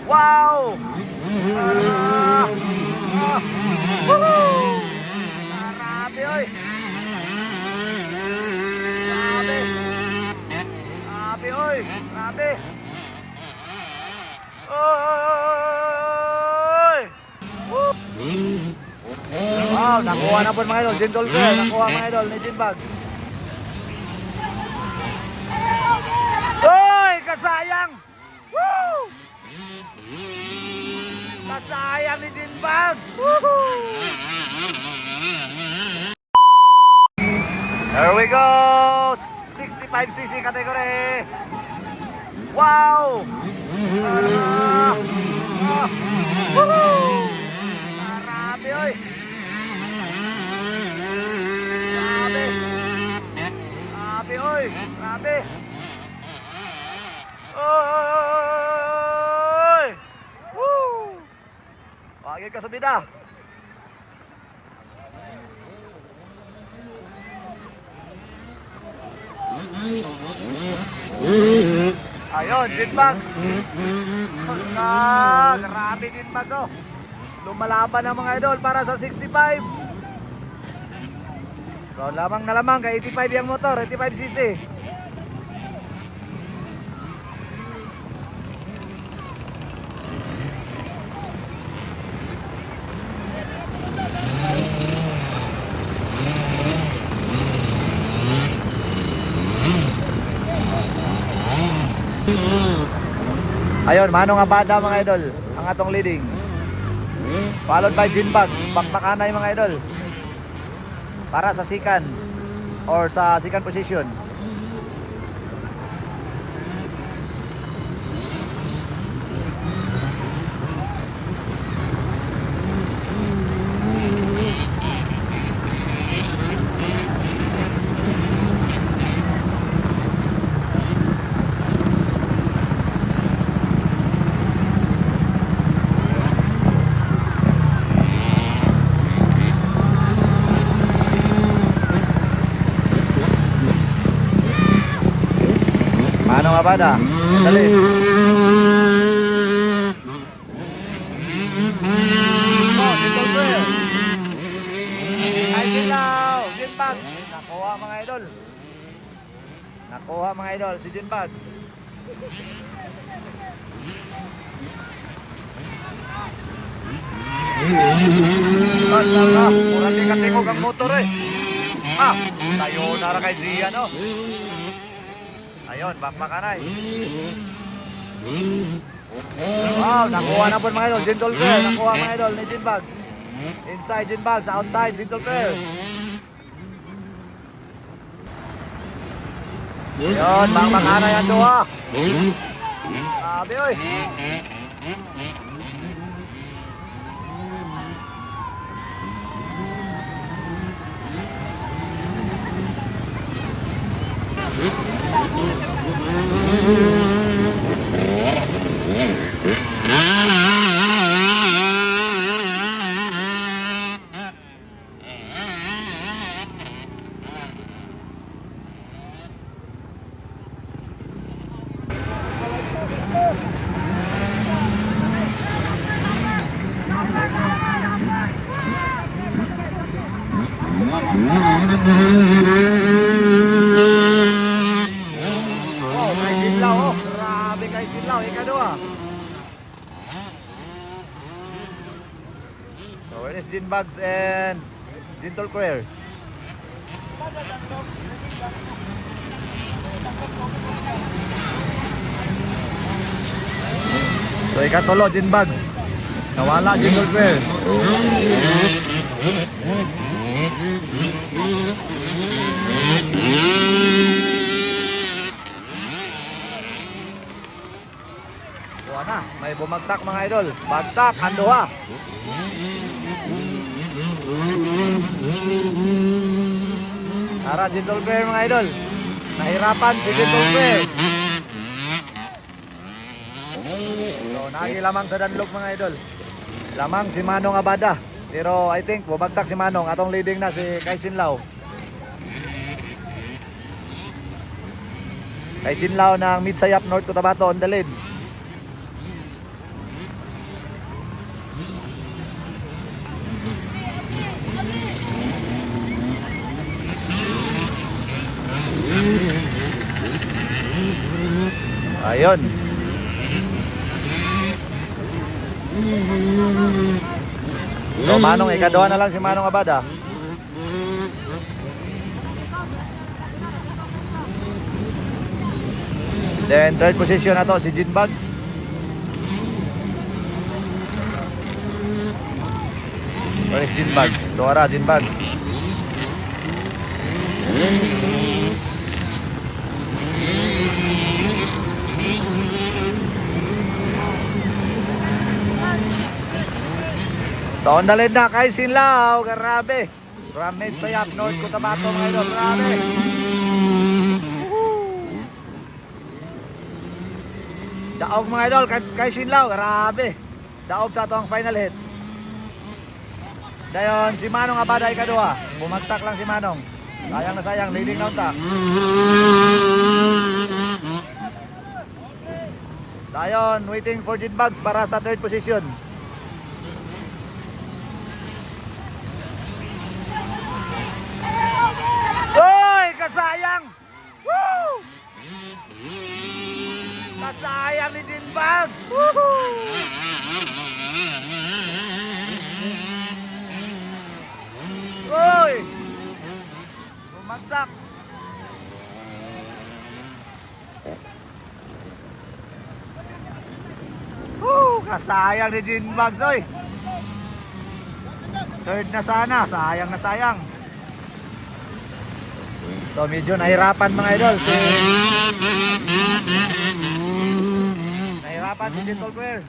Wow! Woohoo! Grabe, oy! Grabe! Grabe, oy! Grabe! Oy! Woo! Wow, nakuha na po mga idol. Gin Dolphin, nakuha mga idol ni Gin Bags. Oy! Kasayang! Woo! Kasayang ni Gin Bags! Woohoo! There we go! 65cc category! Wow! Woohoo! Grabe, oy! Grabe! Grabe, oy! Grabe! Oy! Woo! Pagay ka sa bida! Ayun, Gin Bags. Grabe Gin Bags, oh. Lumalaban ng mga idol para sa 65. So, lamang na lamang kay 85 yung motor, 85cc. Ayun, Manong Abada mga idol, ang atong leading. Followed by Gin Bags, bakbakanay mga idol. Para sa second or sa second position. Manong Abada, dali. Oh, Gin Dolphin. Ay, Gilaw, Gin Bags. Nakuha mga idol. Nakuha mga idol si Gin Bags. Ala, murang di katingog ang motor eh. Tayo na kay Zia, no? Ayun, bakbakanay. Wow, nakuha na po mga idol. Gin Dolphin, nakuha mga idol ni Gin Bags. Inside Gin Bags, outside Gin Dolphin. Ayun, bakbakanay ang duha. Sabi, oy. Wow, kay Gilaw, oh. Grabe kay Gilaw, ikadua. So, where is Gin Bags and Gin Dolphin? So, ikatulo, Gin Bags. Nawala, Gin Dolphin. Na, may bumagsak mga idol. Bagsak, anduha. Tara, Gin Dolphin mga idol. Nahirapan si Gin Dolphin. So, nagilamang sa danlog mga idol. Lamang si Manong Abada. Pero I think bumagsak si Manong. Atong leading na si Kaisin Lao. Kaisin Lao ng Midsayap North Cotabato on the lead. Ayun. So Manong, ikaduha na lang si Manong Abada. Then third position na to si Jinbags. Where is Jinbags? Tuara, Jinbags. So on the lead na kay Sinlaw. Grabe. From Medsayap, North Cotabato mga idol. Grabe. Daog mga idol kay Sinlaw. Grabe. Daog sa ito ang final hit. Dayon si Manong Abada ikaduha. Bumagsak lang si Manong. Sayang na sayang. Leading na unta. Dayon waiting for Jinbags para sa third position. Oy! Kasayang! Woo! Kasayang ni Jinbags! Woohoo! Oy! Bumagsak! Kasayang ni Jinbags, oy! Third na sana, sayang na sayang. So medyo nahirapan mga idol nahirapan si Gentle Queer.